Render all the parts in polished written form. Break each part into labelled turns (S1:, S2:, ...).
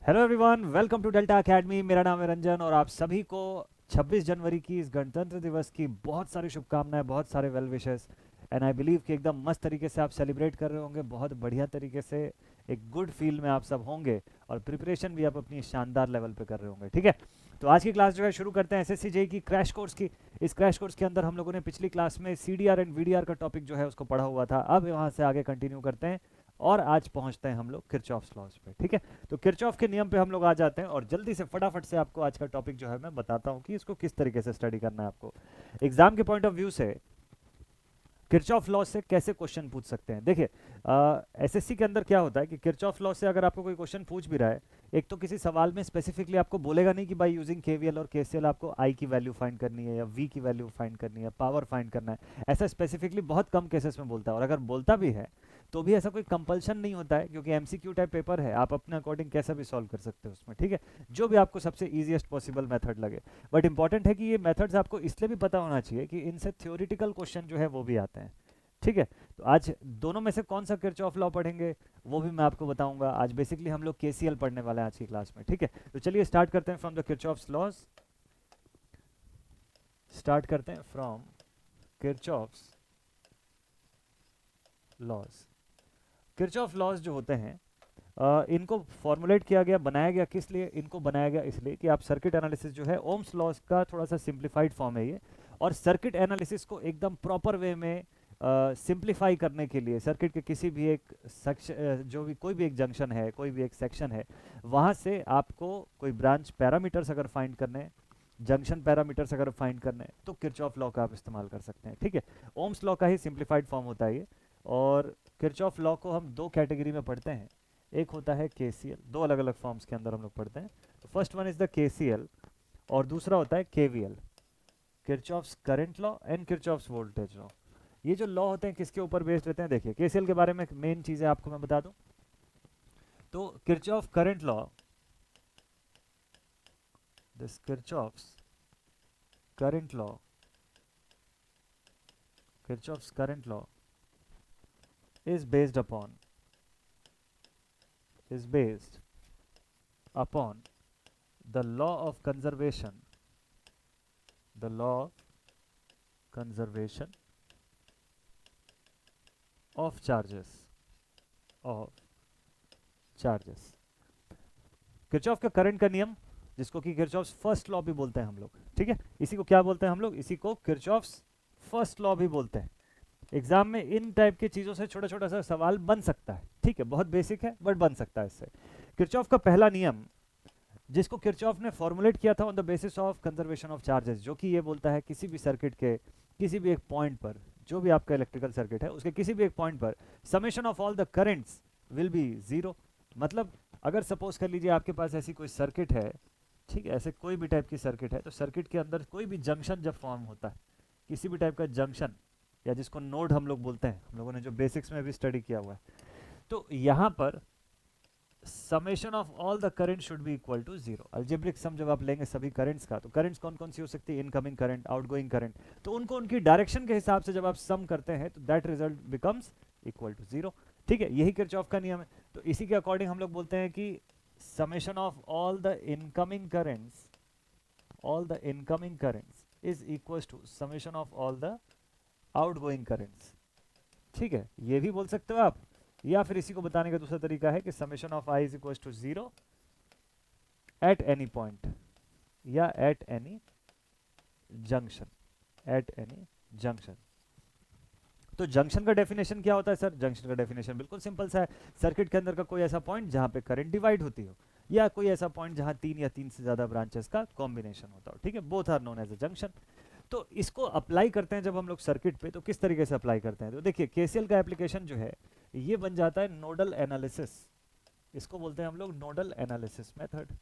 S1: Hello everyone, welcome to Delta Academy. मेरा नाम है रंजन और आप सभी को 26 जनवरी की इस गणतंत्र दिवस की बहुत सारी शुभकामनाएं, बहुत सारे well wishes. And I believe कि एकदम मस्त तरीके से आप सेलिब्रेट कर रहे होंगे, बहुत बढ़िया तरीके से एक गुड फील में आप सब होंगे और प्रिपरेशन भी आप अपनी शानदार लेवल पे कर रहे होंगे। ठीक है, तो आज की क्लास जो है शुरू करते हैं एसएससी जेई की क्रैश कोर्स की। इस क्रैश कोर्स के अंदर हम लोगों ने पिछली क्लास में सीडीआर एंड वीडीआर का टॉपिक जो है उसको पढ़ा हुआ था। अब वहाँ से आगे कंटिन्यू करते हैं और आज पहुँचते हैं हम लोग किरचॉफ्स लॉज पे। ठीक है, तो किरचॉफ के नियम पे हम लोग आ जाते हैं और जल्दी से फटाफट से आपको आज का टॉपिक जो है मैं बताता हूँ कि इसको किस तरीके से स्टडी करना है आपको एग्जाम के पॉइंट ऑफ व्यू से। किरचॉफ लॉ से कैसे क्वेश्चन पूछ सकते हैं, देखिए एसएससी के अंदर क्या होता है कि किरचॉफ लॉ से अगर आपको कोई क्वेश्चन पूछ भी रहा है, एक तो किसी सवाल में स्पेसिफिकली आपको बोलेगा नहीं कि बाय यूजिंग केवीएल और केसीएल आपको आई की वैल्यू फाइंड करनी है या वी की वैल्यू फाइंड करनी है, पावर फाइंड करना है। ऐसा स्पेसिफिकली बहुत कम केसेस में बोलता है, और अगर बोलता भी है तो भी ऐसा कोई कंपल्शन नहीं होता है, क्योंकि एमसीक्यू टाइप पेपर है, आप अपने अकॉर्डिंग कैसा भी सॉल्व कर सकते हो उसमें। ठीक है, जो भी आपको सबसे ईजिएस्ट पॉसिबल मेथड लगे। बट इंपॉर्टेंट है कि ये मेथड्स आपको इसलिए भी पता होना चाहिए कि इनसे थ्योरेटिकल क्वेश्चन जो है वो भी आते हैं। ठीक है, तो आज दोनों में से कौन सा किरचॉफ लॉ पढ़ेंगे वो भी मैं आपको बताऊंगा। आज बेसिकली हम लोग केसीएल पढ़ने वाले हैं आज की क्लास में। ठीक है, तो चलिए स्टार्ट करते हैं from the Kirchhoff's laws. Start करते हैं from Kirchhoff's laws. Kirchhoff laws जो होते हैं इनको फॉर्मुलेट किया गया, बनाया गया किस लिए? इनको बनाया गया इसलिए कि आप सर्किट एनालिसिस जो है, ओम्स लॉज का थोड़ा सा सिंप्लीफाइड फॉर्म है ये, और सर्किट एनालिसिस को एकदम प्रॉपर वे में सिंप्लीफाई करने के लिए सर्किट के किसी भी एक सेक्शन, जो भी कोई भी एक जंक्शन है, कोई भी एक सेक्शन है, वहाँ से आपको कोई ब्रांच पैरामीटर्स अगर फाइंड करने हैं, जंक्शन पैरामीटर्स अगर फाइंड करने हैं, तो किरचॉफ लॉ का आप इस्तेमाल कर सकते हैं। ठीक है, ओम्स लॉ का ही सिंप्लीफाइड फॉर्म होता है ये। और किरचॉफ लॉ को हम दो कैटेगरी में पढ़ते हैं। एक होता है केसीएल, दो अलग अलग फॉर्म्स के अंदर हम लोग पढ़ते हैं। तो first one is the KCL और दूसरा होता है KVL, Kirchhoff's current law and Kirchhoff's voltage law. ये जो लॉ होते हैं किसके ऊपर बेस्ड रहते हैं? देखिए, केसीएल के बारे में मेन चीजें आपको मैं बता दूं तो Kirchhoff current law, this Kirchhoff's current law, Kirchhoff's current law is based upon is based upon the law of conservation, the law of conservation of charges, of charges। Kirchhoff का करंट का नियम, जिसको कि किरचॉफ्स फर्स्ट लॉ भी बोलते हैं हम लोग। ठीक है, इसी को क्या बोलते हैं हम लोग? इसी को किरचॉफ्स फर्स्ट लॉ भी बोलते हैं। एग्जाम में इन टाइप की चीजों से छोटा छोटा सा सवाल बन सकता है। ठीक है, बहुत बेसिक है बट बन सकता है इससे। किरचॉफ का पहला नियम, जिसको किरचॉफ ने फॉर्मुलेट किया था on the basis of conservation of charges, जो कि ये बोलता है किसी भी सर्किट के किसी भी एक पॉइंट पर, जो भी आपका इलेक्ट्रिकल सर्किट है उसके किसी भी एक पॉइंट पर summation of all the currents will be zero. मतलब अगर सपोज कर लीजिए आपके पास ऐसी कोई सर्किट है, ठीक है, ऐसे कोई भी टाइप की सर्किट है, तो सर्किट के अंदर कोई भी जंक्शन जब फॉर्म होता है, किसी भी टाइप का जंक्शन, या जिसको नोड हम लोग बोलते हैं, हम लोगों ने जो बेसिक्स में भी स्टडी किया हुआ है, तो यहाँ पर summation of all the current should be equal to zero. Algebraic sum जब आप लेंगे सभी करंट्स का, तो करंट्स कौन कौन सी हो सकती है? इनकमिंग करंट, आउटगोइंग करंट, तो उनको उनकी डायरेक्शन के हिसाब से जब आप सम करते हैं तो that result becomes equal to zero. ठीक है, यही किरचॉफ का नियम है। तो इसी के अकॉर्डिंग हम लोग बोलते हैं कि summation of all the incoming currents, all the incoming currents is equals to summation of all the outgoing currents। ठीक है, ये भी बोल सकते हो आप, या फिर इसी को बताने का दूसरा तरीका है कि summation of I is equals to zero at any point या at any junction, at any junction. तो जंक्शन का डेफिनेशन क्या होता है सर? जंक्शन का डेफिनेशन बिल्कुल सिंपल सा है, सर्किट के अंदर का कोई ऐसा पॉइंट जहां पे करंट डिवाइड होती हो, या कोई ऐसा पॉइंट जहां तीन या तीन से ज्यादा ब्रांचेस का कॉम्बिनेशन होता हो। ठीक है, both are known as a junction. तो इसको अप्लाई करते हैं जब हम लोग सर्किट पे, तो किस तरीके से अप्लाई करते हैं? तो देखिए, केसीएल का एप्लीकेशन जो है ये बन जाता है नोडल एनालिसिस, इसको बोलते हैं हम लोग nodal analysis method.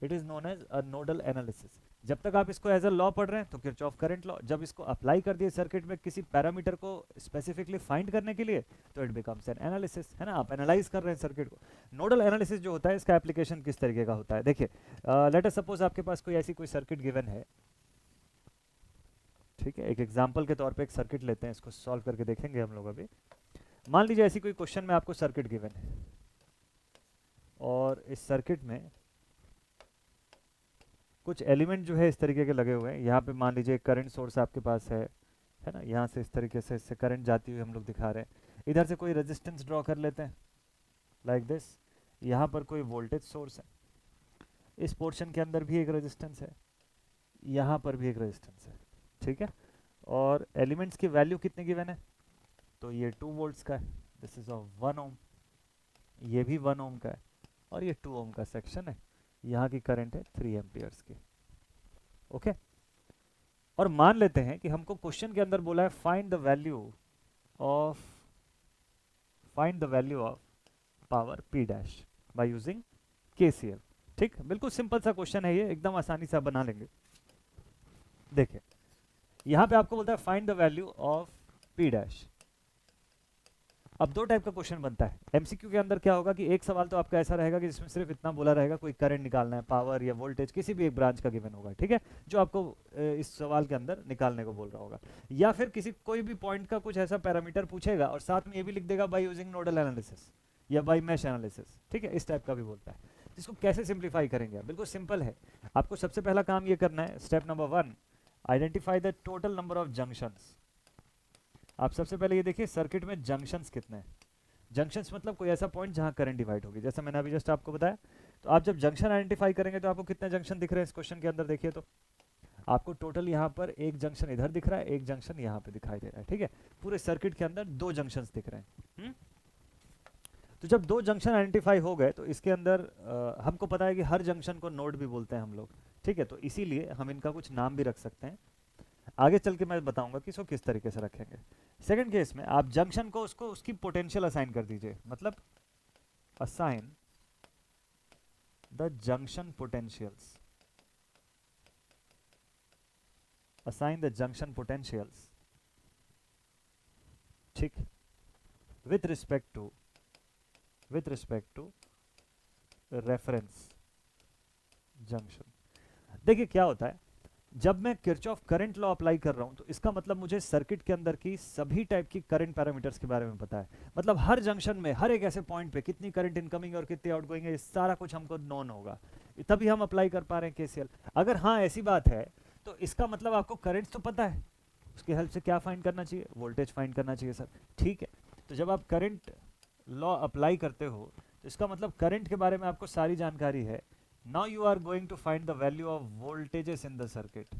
S1: It is known as a nodal analysis. जब तक आप इसको एज अ लॉ पढ़ रहे हैं तो किरचॉफ करंट लॉ, जब इसको अप्लाई कर दिए सर्किट में किसी पैरामीटर को स्पेसिफिकली फाइंड करने के लिए, तो इट बिकम्स एन एनालिसिस, है ना, आप एनालाइज कर रहे हैं सर्किट को। नोडल एनालिसिस जो होता है इसका एप्लीकेशन किस तरीके का होता है? देखिए, लेट अस सपोज आपके पास कोई ऐसी कोई सर्किट गिवन है। ठीक है, एक एग्जांपल के तौर पे एक सर्किट लेते हैं, इसको सॉल्व करके देखेंगे हम लोग अभी। मान लीजिए ऐसी कोई क्वेश्चन में आपको सर्किट गिवन है, और इस सर्किट में कुछ एलिमेंट जो है इस तरीके के लगे हुए हैं। यहाँ पे मान लीजिए करंट सोर्स आपके पास है ना, यहाँ से इस तरीके से इससे करंट जाती हुई हम लोग दिखा रहे हैं। इधर से कोई रेजिस्टेंस ड्रॉ कर लेते हैं लाइक दिस। यहाँ पर कोई वोल्टेज सोर्स है, इस पोर्शन के अंदर भी एक रेजिस्टेंस है, यहाँ पर भी एक रेजिस्टेंस है, ठीक है। और एलिमेंट्स की वैल्यू कितने गिवन है, तो ये 2 वोल्ट्स का है, दिस इज ऑफ 1 ओम, ये भी 1 ओम का है, और ये 2 ओम का सेक्शन है। यहाँ की करंट है 3 एम्पियर्स की, ओके। और मान लेते हैं कि हमको क्वेश्चन के अंदर बोला है find the value of power P dash by using KCL. ठीक, बिल्कुल सिंपल सा क्वेश्चन है ये, एकदम आसानी से आप बना लेंगे। देखिए यहां पे आपको बोलता है find the value of P dash. अब दो टाइप का क्वेश्चन बनता है एमसीक्यू के अंदर। क्या होगा कि एक सवाल तो आपका ऐसा रहेगा कि जिसमें सिर्फ इतना बोला रहेगा, कोई करंट निकालना है, पावर या वोल्टेज किसी भी एक ब्रांच का गिवन होगा, ठीक है, जो आपको इस सवाल के अंदर निकालने को बोल रहा होगा। या फिर किसी कोई भी पॉइंट का कुछ ऐसा पैरामीटर पूछेगा और साथ में ये भी लिख देगा बाय यूजिंग नोडल एनालिसिस या बाय मैश एनालिसिस, ठीक है, इस टाइप का भी बोलता है। जिसको कैसे सिंप्लीफाई करेंगे, बिल्कुल सिंपल है। आपको सबसे पहला काम ये करना है, step number 1, identify the total number of junctions. आप सबसे पहले ये देखिए सर्किट में जंक्शंस कितने हैं। जंक्शंस मतलब कोई ऐसा पॉइंट जहां करंट डिवाइड होगी, जैसा मैंने अभी जस्ट आपको बताया। तो आप जब जंक्शन आइडेंटिफाई करेंगे तो आपको कितने जंक्शन दिख रहे हैं इस क्वेश्चन के अंदर, देखिए तो आपको टोटल यहाँ पर एक जंक्शन इधर दिख रहा है, एक जंक्शन यहाँ पे दिखाई दे रहा है, ठीक है। पूरे सर्किट के अंदर 2 जंक्शंस दिख रहे हैं। तो जब 2 जंक्शन आइडेंटिफाई हो गए तो इसके अंदर हमको पता है कि हर जंक्शन को नोड भी बोलते हैं हम लोग, ठीक है। तो इसीलिए हम इनका कुछ नाम भी रख सकते हैं। आगे चल के मैं बताऊंगा कि इसको किस तरीके से रखेंगे। सेकंड केस में आप जंक्शन को उसको उसकी पोटेंशियल असाइन कर दीजिए, मतलब assign the junction potentials, assign the junction potentials, ठीक, with respect to reference junction. देखिए क्या होता है, जब मैं किरचॉफ करंट लॉ अप्लाई कर रहा हूं तो इसका मतलब मुझे सर्किट के अंदर की सभी टाइप की करंट पैरामीटर्स के बारे में पता है। मतलब हर जंक्शन में हर एक ऐसे पॉइंट पे कितनी करंट इनकमिंग और कितनी आउटगोइंग है, ये सारा कुछ हमको नोन होगा, तभी हम अप्लाई कर पा रहे हैं केसीएल। अगर हाँ ऐसी बात है तो इसका मतलब आपको करंट तो पता है, उसकी हेल्प से क्या फाइंड करना चाहिए, वोल्टेज फाइंड करना चाहिए सर, ठीक है। तो जब आप करंट लॉ अप्लाई करते हो तो इसका मतलब करंट के बारे में आपको सारी जानकारी है। Now you are going to find the value of voltages in the circuit.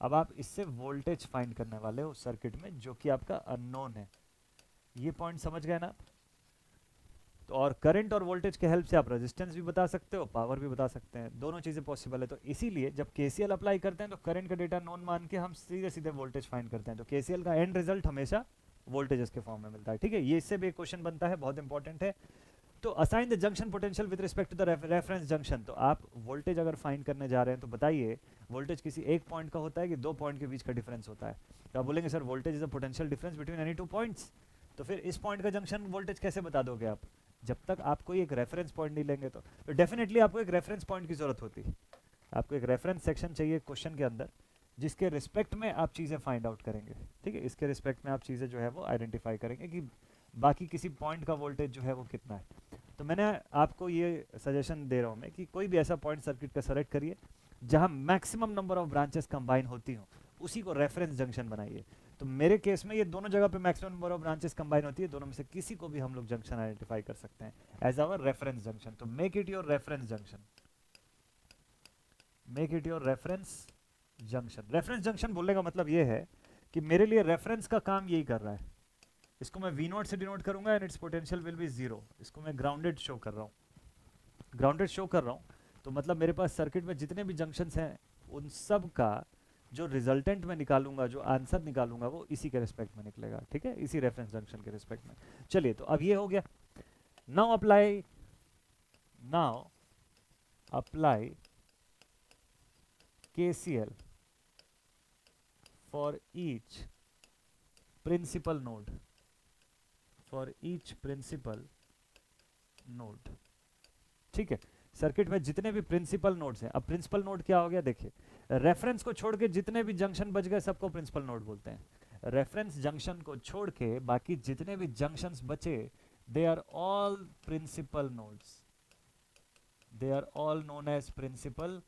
S1: अब आप इससे वोल्टेज फाइंड करने वाले हो सर्किट में, जो कि आपका अननोन है। ये पॉइंट समझ गए ना। तो और करंट और वोल्टेज के हेल्प से आप रेजिस्टेंस भी बता सकते हो, पावर भी बता सकते हैं, दोनों चीजें पॉसिबल है। तो इसीलिए जब केसीएल अप्लाई करते हैं तो करंट का डेटा नोन मान के हम सीधे सीधे वोल्टेज फाइंड करते हैं। तो केसीएल का एंड रिजल्ट हमेशा वोल्टेजेस के फॉर्म में मिलता है, ठीक है। ये इससे भी एक क्वेश्चन बनता है, बहुत इंपॉर्टेंट है। तो assign the junction potential with respect to the reference junction. तो आप वोल्टेज अगर फाइंड करने जा रहे हैं तो बताइए वोल्टेज किसी एक पॉइंट का होता है कि 2 पॉइंट के बीच का डिफरेंस होता है। तो आप बोलेंगे sir voltage is the potential difference between any 2 points. तो फिर इस पॉइंट का जंक्शन वोल्टेज कैसे बता दोगे आप, जब तक आप कोई एक रेफरेंस पॉइंट नहीं लेंगे। तो डेफिनेटली आपको एक रेफरेंस पॉइंट की जरूरत होती है, आपको एक रेफरेंस सेक्शन चाहिए क्वेश्चन के अंदर, जिसके रिस्पेक्ट में आप चीज़ें फाइंड आउट करेंगे, ठीक है। इसके रिस्पेक्ट में आप चीज़ें जो है वो आइडेंटिफाई करेंगे कि बाकी किसी पॉइंट का वोल्टेज जो है वो कितना है। तो मैंने आपको ये सजेशन दे रहा हूँ मैं कि कोई भी ऐसा पॉइंट सर्किट का सेलेक्ट करिए जहाँ maximum number of branches combine होती हो, उसी को रेफरेंस जंक्शन बनाइए। तो मेरे केस में ये दोनों जगह पे maximum number of branches combine होती है, दोनों में से किसी को भी हम लोग जंक्शन आइडेंटिफाई कर सकते हैं एज आवर रेफरेंस जंक्शन। तो make it your reference junction, make it your reference junction. Reference junction बोलने का मतलब ये है कि मेरे लिए रेफरेंस का काम यही कर रहा है। इसको मैं V नोट से डिनोट करूंगा and it's potential will be 0। इसको मैं ग्राउंडेड शो कर रहा हूँ, ग्राउंडेड शो कर रहा हूँ। तो मतलब मेरे पास सर्किट में जितने भी जंक्शंस हैं उन सब का जो रिजल्टेंट में निकालूंगा, जो आंसर निकालूंगा, वो इसी के रिस्पेक्ट में निकलेगा, ठीक है, इसी रेफरेंस जंक्शन के रिस्पेक्ट में। चलिए तो अब ये हो गया। Now apply KCL for each principal node, for each principal node, ठीक है। सर्किट में जितने भी प्रिंसिपल नोड्स हैं, अब प्रिंसिपल नोड क्या हो गया, देखिए रेफरेंस को छोड़ के जितने भी जंक्शन बच गए सबको प्रिंसिपल नोड बोलते हैं। रेफरेंस जंक्शन को छोड़ के बाकी जितने भी जंक्शंस बचे they are all principal nodes, they are all known as principal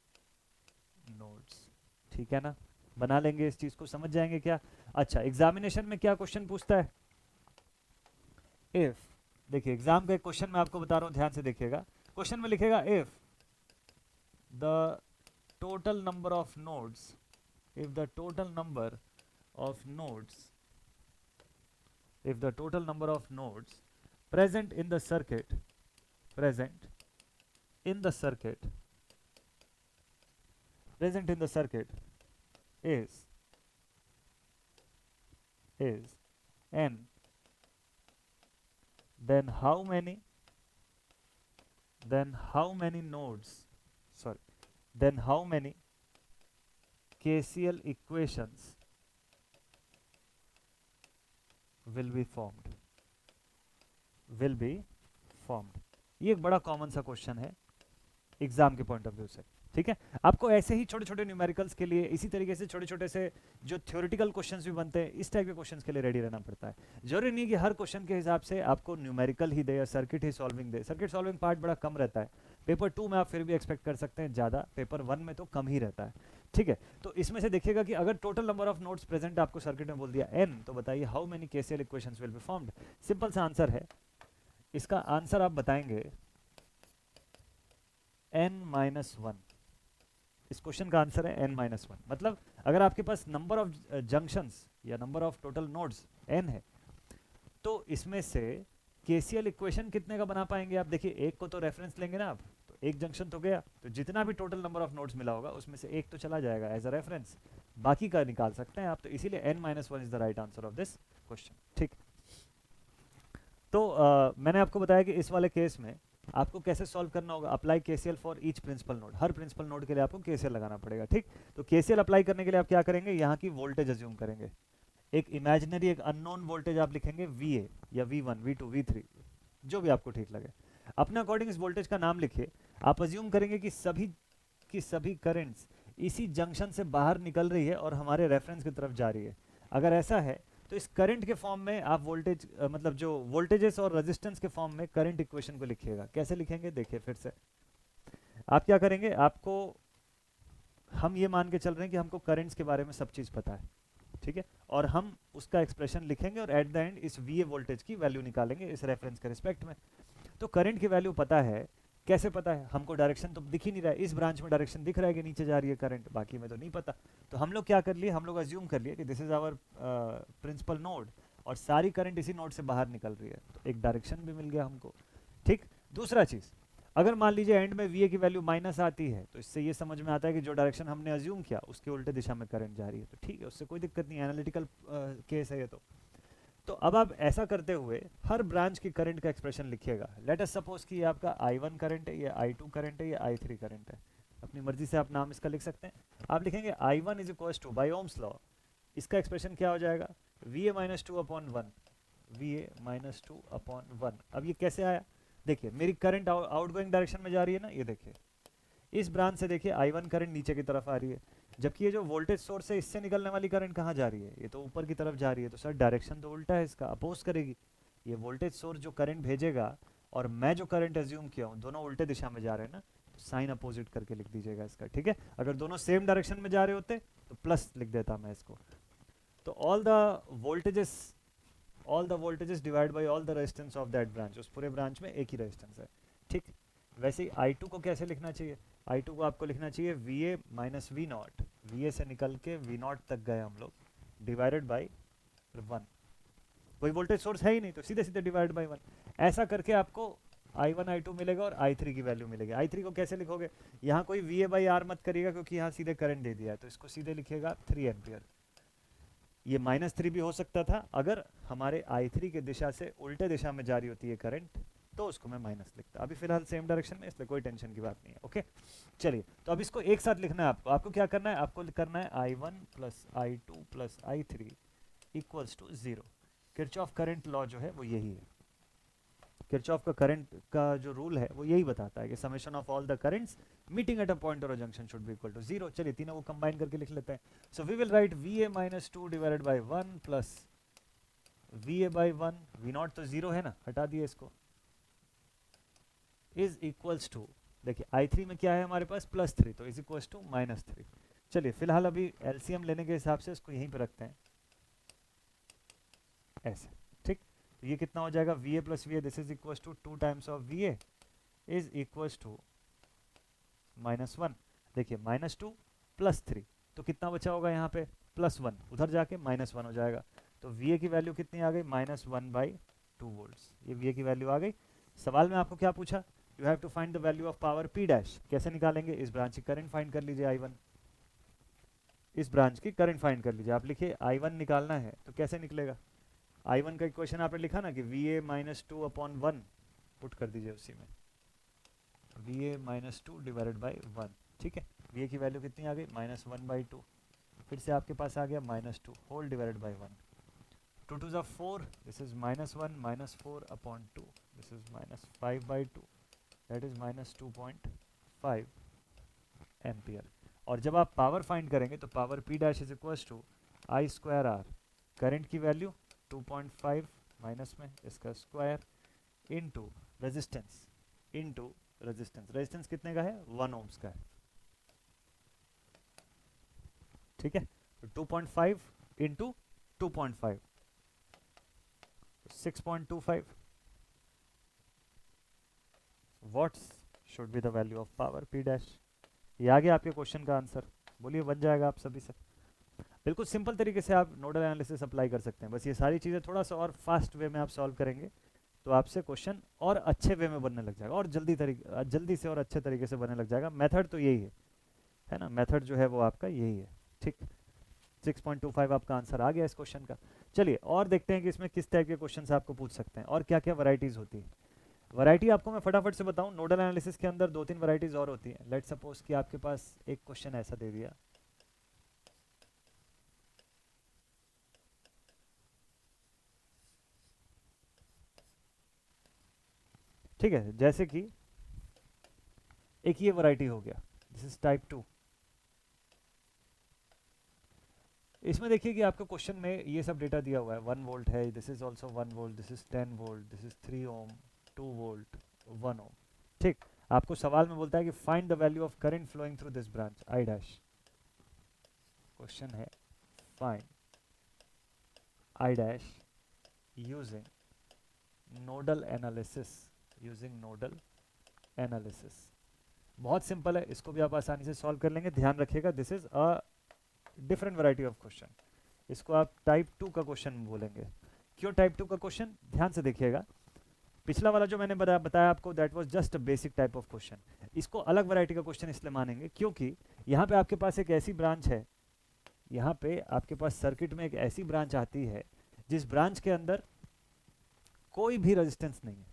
S1: nodes. ठीक है ना, बना लेंगे इस चीज को, समझ जाएंगे क्या। अच्छा, एग्जामिनेशन में क्या क्वेश्चन पूछता है, इफ, देखिए एग्जाम का एक क्वेश्चन मैं आपको बता रहा हूं, ध्यान से देखिएगा। क्वेश्चन में लिखेगा if the total number of nodes, if the total number of nodes, if the total number of nodes present in the circuit, present in the circuit, present in the circuit is n, then how many, then how many nodes, sorry, then how many KCL equations will be formed, will be formed। ये एक बड़ा common सा question है exam के point of view से। ठीक है, आपको ऐसे ही छोटे छोटे न्यूमेरिकल्स के लिए इसी तरीके से छोटे छोटे से जो थ्योरेटिकल क्वेश्चंस भी बनते हैं, इस टाइप के क्वेश्चंस के लिए रेडी रहना पड़ता है। जरूरी नहीं कि हर क्वेश्चन के हिसाब से आपको न्यूमेरिकल ही दे या सर्किट ही सॉल्विंग दे, सर्किट सॉल्विंग पार्ट बड़ा कम रहता है। पेपर 2 में आप फिर भी एक्सपेक्ट कर सकते हैं ज़्यादा, पेपर 1 में तो कम ही रहता है। ठीक है, तो इसमें से देखिएगा कि अगर total number of nodes present आपको सर्किट में बोल दिया n, तो बताइए how many KCL equations will be formed. Simple सा आंसर है, इसका आंसर आप बताएंगे n-1। इस क्वेश्चन का आंसर है n-1। मतलब अगर आपके पास नंबर ऑफ जंक्शंस या number of total nodes n है, तो इसमें से केसीएल इक्वेशन कितने का बना पाएंगे आप। देखिए एक को तो रेफरेंस लेंगे ना आप, तो एक जंक्शन तो गया, तो जितना भी टोटल नंबर ऑफ नोड्स मिला होगा उसमें से एक तो चला जाएगा एज अ रेफरेंस, बाकी का निकाल सकते हैं आप। तो इसीलिए n-1 is the right answer of this question. ठीक, तो मैंने आपको बताया कि इस वाले केस में आपको कैसे सॉल्व करना होगा। Apply KCL for each principal node, हर प्रिंसिपल नोड के लिए आपको केसीएल लगाना पड़ेगा। ठीक, तो केसीएल अप्लाई करने के लिए आप क्या करेंगे, यहाँ की वोल्टेज अज्यूम करेंगे, एक इमेजिनरी एक अननोन वोल्टेज आप लिखेंगे VA या V1 V2 V3, जो भी आपको ठीक लगे। अपने अकॉर्डिंग इस वोल्टेज का नाम लिखिए। आप अज्यूम करेंगे कि सभी करंट्स इसी जंक्शन से बाहर निकल रही है और हमारे रेफरेंस की तरफ जा रही है। अगर ऐसा है तो इस करंट के फॉर्म में आप वोल्टेज मतलब जो वोल्टेजेस और रेजिस्टेंस के फॉर्म में करंट इक्वेशन को लिखिएगा। कैसे लिखेंगे, देखिए फिर से आप क्या करेंगे, आपको हम ये मान के चल रहे हैं कि हमको करंट्स के बारे में सब चीज़ पता है। ठीक है, और हम उसका एक्सप्रेशन लिखेंगे और एट द एंड इस VA वोल्टेज की वैल्यू निकालेंगे इस रेफरेंस के रिस्पेक्ट में। तो करंट की वैल्यू पता है, कैसे पता है, हमको डायरेक्शन तो दिख ही नहीं रहा है। इस ब्रांच में डायरेक्शन दिख रहा है कि नीचे जा रही है करंट, बाकी में तो नहीं पता। तो हम लोग क्या कर लिए, हम लोग अज्यूम कर लिए कि this is our principal node और सारी करंट इसी नोड से बाहर निकल रही है, तो एक डायरेक्शन भी मिल गया हमको। ठीक, दूसरा चीज़, अगर मान लीजिए एंड में VA की वैल्यू माइनस आती है, तो इससे ये समझ में आता है कि जो डायरेक्शन हमने अज्यूम किया उसके उल्टे दिशा में करंट जा रही है। तो ठीक है, उससे कोई दिक्कत नहीं है, एनालिटिकल केस है ये तो अब आप ऐसा करते हुए हर ब्रांच की करंट का एक्सप्रेशन लिखिएगा। लेट अस सपोज कि ये आपका I1 करंट है, ये I2 करंट है, ये I3 करंट है। अपनी मर्जी से आप नाम इसका लिख सकते हैं। आप लिखेंगे I1 is equal to, by Ohm's law इसका एक्सप्रेशन क्या हो जाएगा, VA माइनस 2/1, VA माइनस 2/1। अब ये कैसे आया, देखिए मेरी करंट आउटगोइंग डायरेक्शन में जा रही है ना, ये देखिए इस ब्रांच से देखिए I1 करंट नीचे की तरफ आ रही है, जबकि ये जो वोल्टेज सोर्स है इससे निकलने वाली करंट कहाँ जा रही है, ये तो ऊपर की तरफ जा रही है। तो सर डायरेक्शन तो उल्टा है, इसका अपोज करेगी। ये वोल्टेज सोर्स जो करंट भेजेगा और मैं जो करंट एज्यूम किया हूँ, दोनों उल्टे दिशा में जा रहे हैं ना, तो साइन अपोजिट करके लिख दीजिएगा इसका। ठीक है, अगर दोनों सेम डायरेक्शन में जा रहे होते तो प्लस लिख देता मैं इसको। तो all the voltages divide by all the resistance of that branch, उस पूरे ब्रांच में एक ही रेजिस्टेंस है। ठीक, वैसे ही I2 को कैसे लिखना चाहिए, I2 को आपको लिखना चाहिए VA माइनस V0, VA से निकल के V0 तक गए हम लोग, डिवाइडेड बाई 1। कोई वोल्टेज सोर्स है ही नहीं, तो सीधे सीधे डिवाइड बाई 1। ऐसा करके आपको I1 I2 मिलेगा और I3 की वैल्यू मिलेगी। I3 को कैसे लिखोगे, यहाँ कोई VA बाई R मत करिएगा क्योंकि यहाँ सीधे करंट दे दिया है, तो इसको सीधे लिखिएगा 3 एम्पियर। ये -3 भी हो सकता था अगर हमारे I3 की दिशा से उल्टे दिशा में जारी होती है करंट, तो उसको मैं माइनस लिखता। अभी फिलहाल सेम डायरेक्शन में, इसलिए कोई टेंशन की बात नहीं है। ओके, चलिए तो अब इसको एक साथ लिखना है आपको। आपको क्या करना है, आपको करना है I1 plus I2 plus I3 equals to 0। Kirchhoff current law जो है वो यही है, किरचॉफ का करंट का जो रूल है वो यही बताता है कि summation of all the currents meeting at a point और junction should be equal to 0। चलिए तीनों को कंबाइन करके लिख लेते हैं। So we will write VA minus 2 divided by 1 plus VA by 1, V0 तो 0 है ना, हटा दिए इसको, इज इक्वल्स टू देखिए I3 में क्या है हमारे पास +3, तो इज इक्वल टू -3। चलिए फिलहाल अभी एलसीएम लेने के हिसाब से इसको यहीं पे रखते हैं ऐसे, ठीक। तो ये कितना हो जाएगा, V A plus V A, this is equal to 2 times of V A is equal to -1। देखिए -2 +3, तो कितना बचा होगा यहाँ पे, +1, उधर जाके -1 हो जाएगा। तो वी ए की वैल्यू कितनी आ गई, -1/2 वोल्ट्स, ये वी ए की वैल्यू आ गई। सवाल में आपको क्या पूछा, you have to find the value of power P dash. कैसे निकालेंगे, इस ब्रांच की करंट फाइंड कर लीजिए I1, इस ब्रांच की करंट फाइंड कर लीजिए। आप लिखिए I1 निकालना है तो कैसे निकलेगा, I1 का इक्वेशन आपने लिखा ना कि VA -2/1 पुट कर दीजिए उसी में, VA -2 डिवाइडेड बाई 1, ठीक है। VA की वैल्यू कितनी आ गई, -1/2, फिर से आपके पास आ गया -2 whole divided by 1, 2 2 4, this is -1 -4/2, this is -5/2, that is -2.5 ampere. और जब आप पावर फाइंड करेंगे तो power P dash is equal to I²R, current की वैल्यू 2.5 माइनस में इसका square into resistance, into resistance, resistance कितने का है, 1 ओम्स का है, ठीक है। तो 2.5 into 2.5, 6.25 watts should be the value of power P dash. ये आ गया आपके क्वेश्चन का आंसर, बोलिए बन जाएगा आप सभी से। बिल्कुल सिंपल तरीके से आप नोडल एनालिसिस अप्लाई कर सकते हैं, बस ये सारी चीज़ें थोड़ा सा और फास्ट वे में आप सॉल्व करेंगे तो आपसे क्वेश्चन और अच्छे वे में बनने लग जाएगा, और जल्दी से और अच्छे तरीके से बनने लग जाएगा। मेथड तो यही है ना, मेथड जो है वो आपका यही है, ठीक। 6.25 आपका आंसर आ गया इस क्वेश्चन का। चलिए और देखते हैं कि इसमें किस टाइप के क्वेश्चन आपको पूछ सकते हैं और क्या क्या वैरायटीज होती है। वैरायटी आपको मैं फटाफट से बताऊं, नोडल एनालिसिस के अंदर 2-3 वैरायटीज और होती हैं। लेट्स सपोज कि आपके पास एक क्वेश्चन ऐसा दे दिया, ठीक है, जैसे कि एक ये वैरायटी हो गया, दिस इज टाइप 2। इसमें देखिए कि आपको क्वेश्चन में ये सब डेटा दिया हुआ है, 1 वोल्ट है, this is also 1 volt, this is 10 volt, this is 3 ohm, 2 volt, 1 ohm, ठीक। आपको सवाल में बोलता है कि find the value of current flowing through this branch I dash. Question है find I dash using nodal analysis, using nodal analysis. बहुत simple है, इसको भी आप आसानी से सॉल्व कर लेंगे। ध्यान रखिएगा this is a different variety of question, इसको आप टाइप 2 का क्वेश्चन बोलेंगे। क्यों टाइप 2 का क्वेश्चन, ध्यान से देखिएगा। पिछला वाला जो मैंने बताया आपको, that was just a basic type of question. इसको अलग वैरायटी का क्वेश्चन इसलिए मानेंगे क्योंकि यहाँ पे आपके पास एक ऐसी ब्रांच है, यहाँ पे आपके पास सर्किट में एक ऐसी ब्रांच आती है जिस ब्रांच के अंदर कोई भी रेजिस्टेंस नहीं है।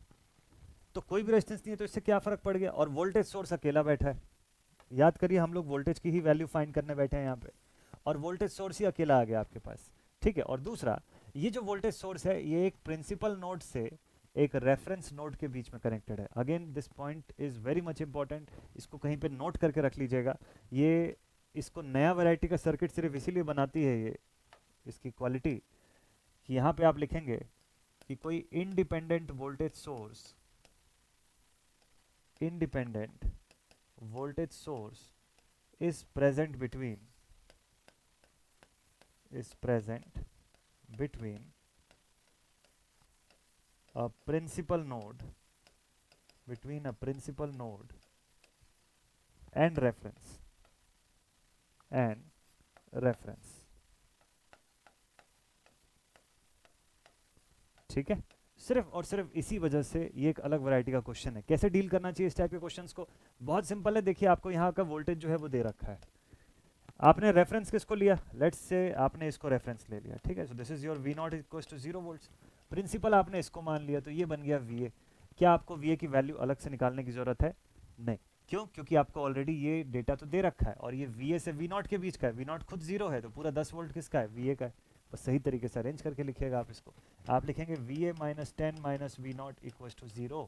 S1: तो कोई भी रेजिस्टेंस नहीं है तो इससे क्या फर्क पड़ गया, और वोल्टेज सोर्स अकेला बैठा है। याद करिए हम लोग वोल्टेज की ही वैल्यू फाइंड करने बैठे हैं यहाँ पे, और वोल्टेज सोर्स ही अकेला आ गया आपके पास, ठीक है। और दूसरा, ये जो वोल्टेज सोर्स है ये एक प्रिंसिपल नोड से एक रेफरेंस नोड के बीच में कनेक्टेड है। Again this point is very much important, इसको कहीं पे नोट करके रख लीजिएगा। ये इसको नया वैरायटी का सर्किट सिर्फ इसीलिए बनाती है ये, इसकी क्वालिटी, कि यहाँ पे आप लिखेंगे कि कोई independent voltage source, independent voltage source is present between a principal node, and reference, ठीक है। सिर्फ और सिर्फ इसी वजह से ये एक अलग वैरायटी का क्वेश्चन है। कैसे डील करना चाहिए इस टाइप के क्वेश्चंस को, बहुत सिंपल है। देखिए आपको यहाँ का वोल्टेज जो है वो दे रखा है, आपने रेफरेंस किसको लिया, लेट्स से आपने इसको रेफरेंस ले लिया, ठीक है। So this is your V not equals to 0 volts, principal आपने इसको मान लिया, तो ये बन गया वी ए। क्या आपको वी ए की वैल्यू अलग से निकालने की जरूरत है, नहीं। क्यों, क्योंकि आपको ऑलरेडी ये डेटा तो दे रखा है, और ये वी ए से वी नॉट के बीच का है, वी नॉट खुद 0 है, तो पूरा 10 वोल्ट किसका है, वी ए का है। बस सही तरीके से अरेंज करके लिखिएगा आप इसको। आप लिखेंगे V A -10 minus V not equals to 0।